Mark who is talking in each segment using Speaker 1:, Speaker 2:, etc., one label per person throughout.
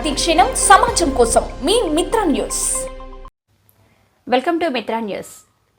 Speaker 1: ప్రతి క్షణం సమాజం కోసం మీ మిత్ర న్యూస్.
Speaker 2: వెల్కమ్ టు మిత్ర న్యూస్.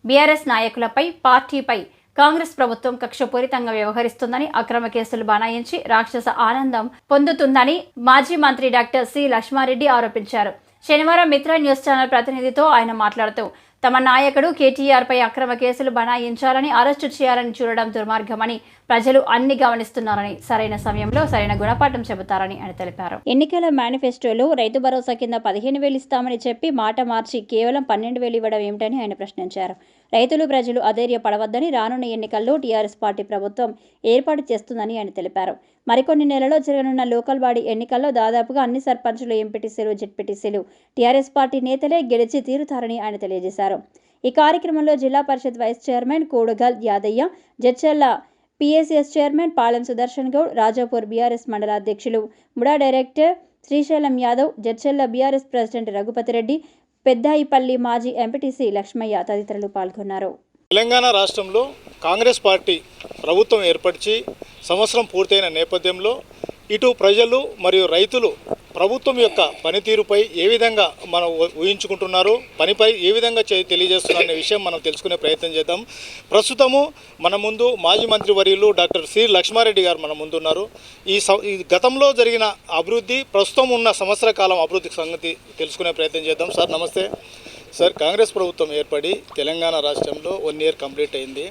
Speaker 2: బీఆర్ఎస్ నాయకులపై పార్టీపై కాంగ్రెస్ ప్రభుత్వం కక్షపూరితంగా వ్యవహరిస్తుందని, అక్రమ కేసులు బనాయించి రాక్షస ఆనందం పొందుతుందని మాజీ మంత్రి డాక్టర్ సి లక్ష్మారెడ్డి ఆరోపించారు. శనివారం మిత్ర న్యూస్ ఛానల్ ప్రతినిధితో ఆయన మాట్లాడుతూ తమ నాయకుడు కేటీఆర్పై అక్రమ కేసులు బనాయించాలని, అరెస్టు చేయాలని చూడడం దుర్మార్గమని, ప్రజలు అన్ని గమనిస్తున్నారని, సరైన సమయంలో సరైన గుణపాఠం చెబుతారని ఆయన తెలిపారు. ఎన్నికల మేనిఫెస్టోలో రైతు భరోసా కింద 15,000 ఇస్తామని చెప్పి మాట మార్చి కేవలం 12,000 ఇవ్వడం ఏమిటని ఆయన ప్రశ్నించారు. రైతులు, ప్రజలు అధైర్యపడవద్దని, రానున్న ఎన్నికల్లో టీఆర్ఎస్ పార్టీ ప్రభుత్వం ఏర్పాటు చేస్తుందని ఆయన తెలిపారు. మరికొన్ని నెలల్లో జరగనున్న లోకల్ బాడీ ఎన్నికల్లో దాదాపుగా అన్ని సర్పంచులు, ఎంపీటీసీలు, జెడ్పీటీసీలు టీఆర్ఎస్ పార్టీ నేతలే గెలిచి తీరుతారని ఆయన తెలియజేశారు. ఈ కార్యక్రమంలో Zilla Parishad vice chairman Kodugal Yadaiah, Jadcherla PSS chairman Palem Sudarshan Goud, Rajapur BRS మండల అధ్యక్షులు MUDA director Srisailam Yadav, Jadcherla BRS president Raghupathi Reddy, Peddaipalli మాజీ ఎంపీటీసీ లక్ష్మయ్య తదితరులు పాల్గొన్నారు.
Speaker 3: తెలంగాణ రాష్ట్రంలో కాంగ్రెస్ పార్టీ ప్రభుత్వం ఏర్పరిచి సంవత్సరం పూర్తయిన నేపథ్యంలో ఇటు ప్రజలు మరియు రైతులు ప్రభుత్వం యొక్క పనితీరుపై ఏ విధంగా మనం ఊహించుకుంటున్నారు, పనిపై ఏ విధంగా తెలియజేస్తున్నారు అనే విషయం మనం తెలుసుకునే ప్రయత్నం చేద్దాం. ప్రస్తుతము మన ముందు మాజీ మంత్రి వర్యులు డాక్టర్ సి లక్ష్మారెడ్డి గారు మన ముందు ఉన్నారు. ఈ గతంలో జరిగిన అభివృద్ధి, ప్రస్తుతం ఉన్న సంవత్సర కాలం అభివృద్ధి సంగతి తెలుసుకునే ప్రయత్నం చేద్దాం. సార్ నమస్తే. సార్, కాంగ్రెస్ ప్రభుత్వం ఏర్పడి తెలంగాణ రాష్ట్రంలో 1 ఇయర్ కంప్లీట్ అయింది.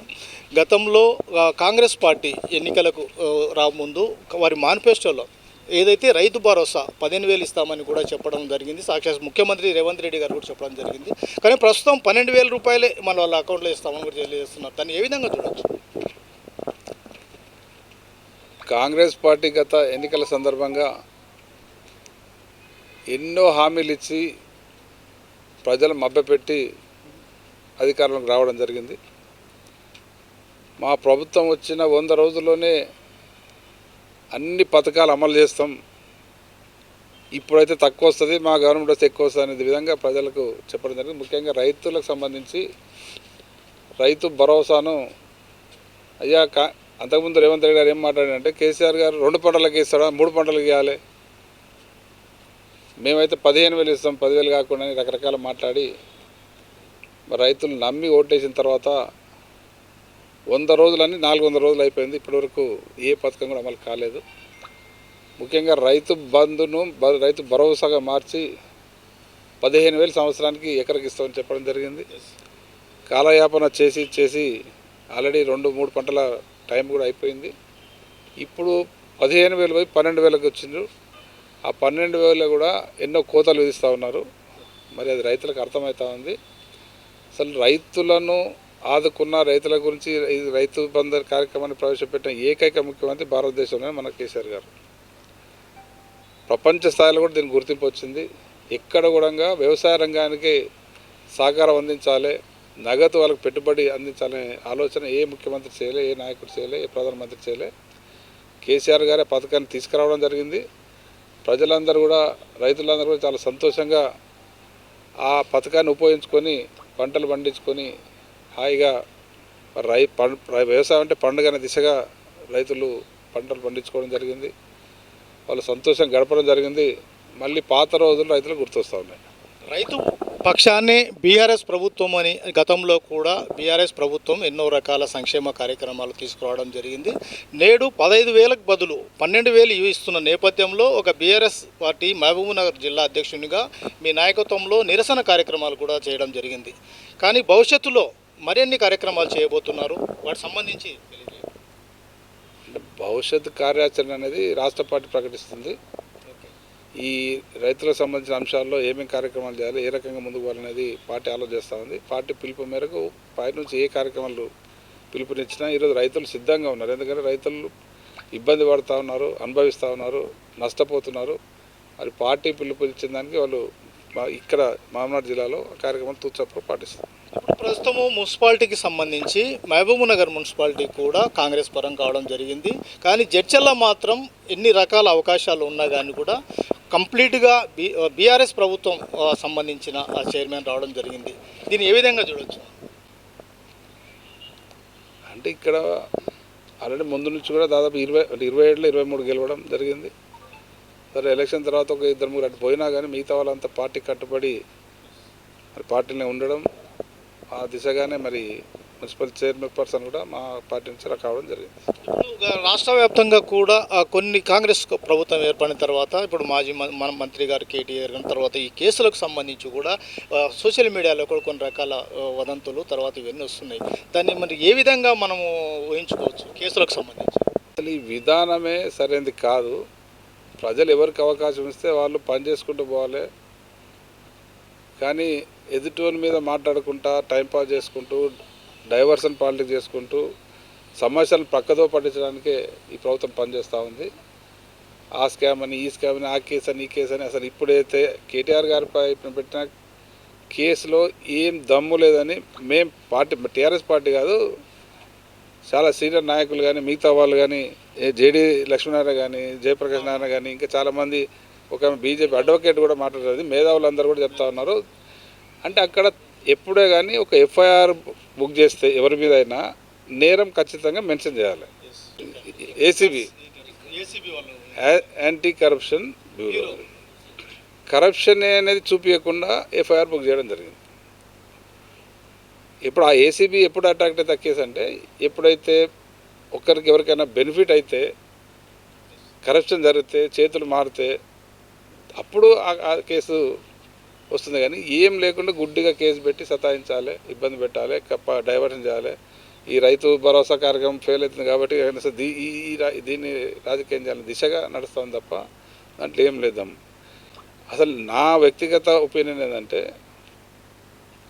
Speaker 3: గతంలో కాంగ్రెస్ పార్టీ ఎన్నికలకు రాముందు వారి మేనిఫెస్టోలో ఏదైతే రైతు భరోసా 15,000 ఇస్తామని కూడా చెప్పడం జరిగింది. సాక్షాత్ ముఖ్యమంత్రి రేవంత్ రెడ్డి గారు కూడా చెప్పడం జరిగింది. కానీ ప్రస్తుతం 12,000 రూపాయలే మన వాళ్ళ అకౌంట్లో ఇస్తామని కూడా తెలియజేస్తున్నారు. దాన్ని ఏ విధంగా చూడవచ్చు?
Speaker 4: కాంగ్రెస్ పార్టీ గత ఎన్నికల సందర్భంగా ఎన్నో హామీలు ఇచ్చి ప్రజలు మభ్యపెట్టి అధికారంలోకి రావడం జరిగింది. మా ప్రభుత్వం వచ్చిన 100 రోజుల్లోనే అన్ని పథకాలు అమలు చేస్తాం, ఇప్పుడైతే తక్కువ వస్తుంది, మా గవర్నమెంట్ వస్తే ఎక్కువ వస్తుంది అనే విధంగా ప్రజలకు చెప్పడం జరిగింది. ముఖ్యంగా రైతులకు సంబంధించి రైతు భరోసాను అయ్యా అంతకుముందు రేవంత్ రెడ్డి గారు ఏం మాట్లాడారంటే, కేసీఆర్ గారు 2 పంటలకు ఇస్తాడా, 3 పంటలకు ఇవ్వాలి, మేమైతే 15,000 ఇస్తాం, 10,000 కాకుండా రకరకాల మాట్లాడి రైతులు నమ్మి ఓటేసిన తర్వాత 100 రోజులని 400 రోజులు అయిపోయింది. ఇప్పటివరకు ఏ పథకం కూడా అమలు కాలేదు. ముఖ్యంగా రైతు బంధును రైతు భరోసాగా మార్చి 15,000 సంవత్సరానికి ఎకరకు ఇస్తామని చెప్పడం జరిగింది. కాలయాపన చేసి ఆల్రెడీ 2-3 పంటల టైం కూడా అయిపోయింది. ఇప్పుడు 15,000 పోయి 12,000కి వచ్చిండ్రు. ఆ 12,000 కూడా ఎన్నో కోతలు విధిస్తూ ఉన్నారు. మరి అది రైతులకు అర్థమవుతా ఉంది. అసలు రైతులను ఆదుకున్న, రైతుల గురించి రైతు బంధు కార్యక్రమాన్ని ప్రవేశపెట్టిన ఏకైక ముఖ్యమంత్రి భారతదేశంలోనే మన కేసీఆర్ గారు. ప్రపంచ స్థాయిలో కూడా దీనికి గుర్తింపు వచ్చింది. ఎక్కడ కూడా వ్యవసాయ రంగానికి సహకారం అందించాలి, నగదు వాళ్ళకి పెట్టుబడి అందించాలనే ఆలోచన ఏ ముఖ్యమంత్రి చేయలే, ఏ నాయకుడు చేయలే, ఏ ప్రధానమంత్రి చేయలే. కేసీఆర్ గారే పథకాన్ని తీసుకురావడం జరిగింది. ప్రజలందరూ కూడా, రైతులందరూ కూడా చాలా సంతోషంగా ఆ పథకాన్ని ఉపయోగించుకొని పంటలు పండించుకొని హాయిగా వ్యవసాయం అంటే పండుగ అనే దిశగా రైతులు పంటలు పండించుకోవడం జరిగింది. వాళ్ళు సంతోషం గడపడం జరిగింది. మళ్ళీ పాత రోజులు రైతులు గుర్తొస్తూ ఉన్నాయి.
Speaker 3: రైతు పక్షాన్ని బీఆర్ఎస్ ప్రభుత్వం అని గతంలో కూడా బీఆర్ఎస్ ప్రభుత్వం ఎన్నో రకాల సంక్షేమ కార్యక్రమాలు తీసుకురావడం జరిగింది. నేడు 15,000కు బదులు 12,000 ఇస్తున్న నేపథ్యంలో ఒక బీఆర్ఎస్ పార్టీ మహబూబ్నగర్ జిల్లా అధ్యక్షునిగా మీ నాయకత్వంలో నిరసన కార్యక్రమాలు కూడా చేయడం జరిగింది. కానీ భవిష్యత్తులో మరిన్ని కార్యక్రమాలు చేయబోతున్నారు, వాటికి సంబంధించి
Speaker 4: భవిష్యత్తు కార్యాచరణ అనేది రాష్ట్ర పార్టీ ప్రకటిస్తుంది. ఈ రైతులకు సంబంధించిన అంశాల్లో ఏమేమి కార్యక్రమాలు చేయాలి, ఏ రకంగా ముందుకు పోవాలనేది పార్టీ ఆలోచిస్తూ ఉంది. పార్టీ పిలుపు మేరకు పై నుంచి ఏ కార్యక్రమాలు పిలుపునిచ్చినా ఈరోజు రైతులు సిద్ధంగా ఉన్నారు. ఎందుకంటే రైతులు ఇబ్బంది పడుతూ ఉన్నారు, అనుభవిస్తూ ఉన్నారు, నష్టపోతున్నారు. మరి పార్టీ పిలుపునిచ్చిన దానికి వాళ్ళు ఇక్కడ మహబూబ్నగర్ జిల్లాలో కార్యక్రమాలు తూచప్పుడు పాటిస్తారు.
Speaker 3: ప్రస్తుతము మున్సిపాలిటీకి సంబంధించి మహబూబ్నగర్ మున్సిపాలిటీ కూడా కాంగ్రెస్ పరం కావడం జరిగింది. కానీ జడ్చర్ల మాత్రం ఎన్ని రకాల అవకాశాలు ఉన్నా కానీ కూడా కంప్లీట్గా బీఆర్ఎస్ ప్రభుత్వం సంబంధించిన చైర్మన్ రావడం జరిగింది. దీన్ని ఏ విధంగా చూడవచ్చు?
Speaker 4: అంటే ఇక్కడ ఆల్రెడీ ముందు నుంచి కూడా దాదాపు 27 23 గెలవడం జరిగింది. సరే ఎలక్షన్ తర్వాత ఒక ఇద్దరు ముగ్గురు అటు పోయినా కానీ మిగతా వాళ్ళంతా పార్టీ కట్టుబడి మరి పార్టీలో ఉండడం, ఆ దిశగానే మరి మున్సిపల్ చైర్పర్సన్ కూడా మా పార్టీ నుంచి రావడం జరిగింది.
Speaker 3: ఇప్పుడు రాష్ట్ర వ్యాప్తంగా కూడా కొన్ని కాంగ్రెస్ ప్రభుత్వం ఏర్పడిన తర్వాత ఇప్పుడు మాజీ మంత్రి గారు కేటీఆర్ గారి తర్వాత ఈ కేసులకు సంబంధించి కూడా సోషల్ మీడియాలో కూడా కొన్ని రకాల వదంతులు తర్వాత ఇవన్నీ వస్తున్నాయి. దాన్ని మరి ఏ విధంగా మనము ఊహించుకోవచ్చు కేసులకు సంబంధించి?
Speaker 4: అసలు ఈ విధానమే సరైనది కాదు. ప్రజలు ఎవరికి అవకాశం ఇస్తే వాళ్ళు పని చేసుకుంటూ పోవాలి, కానీ ఎదుటోని మీద మాట్లాడుకుంటా టైంపాస్ చేసుకుంటూ డైవర్షన్ పాలిటిక్స్ చేసుకుంటూ సమస్యలను పక్కదో పట్టించడానికే ఈ ప్రభుత్వం పనిచేస్తూ ఉంది. ఆ స్కామ్ అని, ఈ స్కామ్ అని, ఆ కేసు అని, ఈ కేసు అని. అసలు ఇప్పుడైతే కేటీఆర్ గారిపై పెట్టిన కేసులో ఏం దమ్ము లేదని మేము పార్టీ, టీఆర్ఎస్ పార్టీ కాదు, చాలా సీనియర్ నాయకులు కానీ మిగతా వాళ్ళు కానీ, జేడీ లక్ష్మీనారాయణ కానీ, జయప్రకాష్ నారాయణ కానీ, ఇంకా చాలామంది, ఒక బీజేపీ అడ్వకేట్ కూడా మాట్లాడేది, మేధావులందరూ కూడా చెప్తా ఉన్నారు. అంటే అక్కడ ఎప్పుడే కానీ ఒక ఎఫ్ఐఆర్ బుక్ చేస్తే ఎవరి మీద అయినా నేరం ఖచ్చితంగా మెన్షన్ చేయాలి. ACB anti corruption bureau corruption అనేది చూపించకుండా ఎఫ్ఐఆర్ బుక్ చేయడం జరిగింది. ఇప్పుడు ఆ ఏసీబీ ఎప్పుడు అట్రాక్ట్ అయితే కేసు అంటే ఎప్పుడైతే ఒక్కరికి ఎవరికైనా బెనిఫిట్ అయితే, కరప్షన్ జరిగితే, చేతులు మారితే అప్పుడు ఆ కేసు వస్తుంది. కానీ ఏం లేకుండా గుడ్డిగా కేసు పెట్టి సతాయించాలి, ఇబ్బంది పెట్టాలి, డైవర్షన్ చేయాలి. ఈ రైతు భరోసా కార్యక్రమం ఫెయిల్ అవుతుంది కాబట్టి దీన్ని రాజకీయం చేయాలని దిశగా నడుస్తుంది తప్ప దాంట్లో ఏం లేదాం. అసలు నా వ్యక్తిగత ఒపీనియన్ ఏంటంటే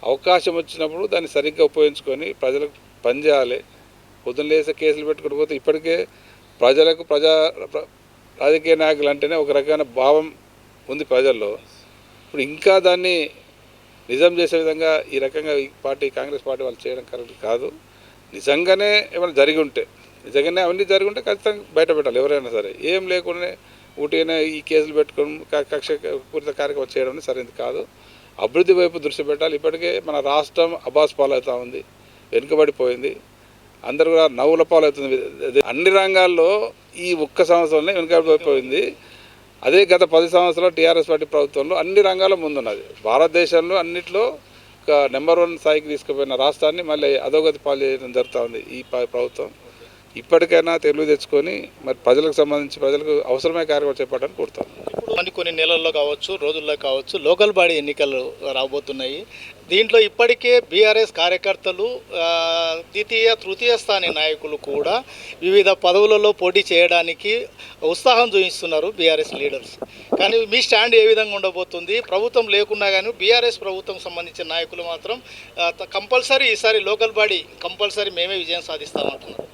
Speaker 4: అవకాశం వచ్చినప్పుడు దాన్ని సరిగ్గా ఉపయోగించుకొని ప్రజలకు పనిచేయాలి. పొద్దున్న లేసే కేసులు పెట్టుకుంటూ పోతే ఇప్పటికే ప్రజలకు రాజకీయ నాయకులు అంటేనే ఒక రకమైన భావం ఉంది ప్రజల్లో. ఇప్పుడు ఇంకా దాన్ని నిజం చేసే విధంగా ఈ రకంగా ఈ పార్టీ, కాంగ్రెస్ పార్టీ వాళ్ళు చేయడం కరెక్ట్ కాదు. నిజంగానే ఏమైనా జరిగి ఉంటే, నిజంగానే అవన్నీ జరిగి ఉంటే ఖచ్చితంగా బయట పెట్టాలి ఎవరైనా సరే. ఏం లేకుండా ఊటిగానే ఈ కేసులు పెట్టుకొని కక్ష పూరిత కార్యక్రమం చేయడం సరైనది కాదు. అభివృద్ధి వైపు దృష్టి పెట్టాలి. ఇప్పటికే మన రాష్ట్రం అబాస్ పాలవుతూ ఉంది, వెనుకబడిపోయింది, అందరూ కూడా నవ్వుల పాలవుతుంది. అన్ని రంగాల్లో ఈ ఒక్క సంవత్సరంలో వెనుకబడిపోయింది. అదే గత 10 సంవత్సరాలు టీఆర్ఎస్ పార్టీ ప్రభుత్వంలో అన్ని రంగాల్లో ముందున్నది. భారతదేశంలో అన్నింటిలో ఒక నెంబర్ 1 స్థాయికి తీసుకుపోయిన రాష్ట్రాన్ని మళ్ళీ అధోగతి పాలు చేయడం జరుగుతూ ఉంది ఈ ప్రభుత్వం. ఇప్పటికైనా తెలివి తెచ్చుకొని మరి ప్రజలకు సంబంధించి ప్రజలకు అవసరమైన కార్యక్రమం చేపట్టడానికి కోరుతాను.
Speaker 3: ఇప్పుడు కొన్ని నెలల్లో కావచ్చు, రోజుల్లో కావచ్చు, లోకల్ బాడీ ఎన్నికలు రాబోతున్నాయి. దీంట్లో ఇప్పటికే బీఆర్ఎస్ కార్యకర్తలు, ద్వితీయ తృతీయ స్థాయి నాయకులు కూడా వివిధ పదవులలో పోటీ చేయడానికి ఉత్సాహం చూపిస్తున్నారు బీఆర్ఎస్ లీడర్స్. కానీ మీ స్టాండ్ ఏ విధంగా ఉండబోతుంది? ప్రభుత్వం లేకున్నా కానీ బీఆర్ఎస్ ప్రభుత్వం సంబంధించిన నాయకులు మాత్రం కంపల్సరీ ఈసారి లోకల్ బాడీ కంపల్సరీ మేమే విజయం సాధిస్తామంటున్నారు.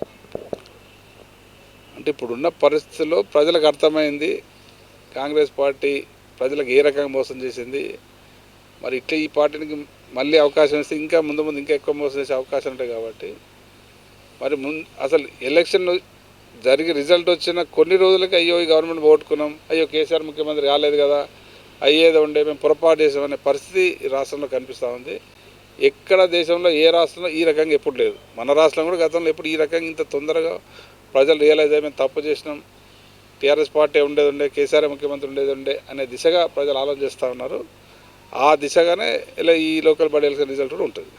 Speaker 4: అంటే ఇప్పుడున్న పరిస్థితుల్లో ప్రజలకు అర్థమైంది కాంగ్రెస్ పార్టీ ప్రజలకు ఏ రకంగా మోసం చేసింది. మరి ఇట్లా ఈ పార్టీకి మళ్ళీ అవకాశం ఇస్తే ఇంకా ముందు ఇంకా ఎక్కువ మోసం చేసే అవకాశం ఉంటాయి. కాబట్టి మరి అసలు ఎలక్షన్ జరిగి రిజల్ట్ వచ్చిన కొన్ని రోజులకి అయ్యో ఈ గవర్నమెంట్ ఓటుకున్నాం, అయ్యో కేసీఆర్ ముఖ్యమంత్రి కాలేదు కదా, అయ్యేదో ఉండే మేము పొరపాటు చేసామనే పరిస్థితి ఈ రాష్ట్రంలో కనిపిస్తూ ఉంది. ఎక్కడ దేశంలో ఏ రాష్ట్రంలో ఈ రకంగా ఎప్పుడు లేదు. మన రాష్ట్రం కూడా గతంలో ఎప్పుడు ఈ రకంగా ఇంత తొందరగా ప్రజలు రియలైజ్ అయ్యి మేము తప్పు చేసినాం, టీఆర్ఎస్ పార్టీ ఉండేది కేసీఆర్ ముఖ్యమంత్రి ఉండేది అనే దిశగా ప్రజలు ఆలోచన చేస్తూ ఉన్నారు. ఆ దిశగానే ఇలా ఈ లోకల్ బాడీ ఎలక్షన్ రిజల్ట్ కూడా ఉంటుంది.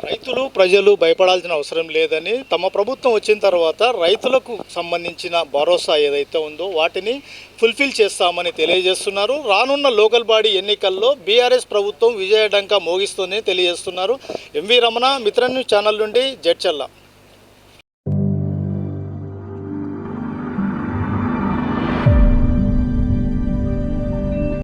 Speaker 3: రైతులు, ప్రజలు భయపడాల్సిన అవసరం లేదని, తమ ప్రభుత్వం వచ్చిన తర్వాత రైతులకు సంబంధించిన భరోసా ఏదైతే ఉందో వాటిని ఫుల్ఫిల్ చేస్తామని తెలియజేస్తున్నారు. రానున్న లోకల్ బాడీ ఎన్నికల్లో బీఆర్ఎస్ ప్రభుత్వం విజయడంకా మోగిస్తుందని తెలియజేస్తున్నారు. ఎంవి రమణ, మిత్ర న్యూస్ ఛానల్ నుండి జడ్చర్ల.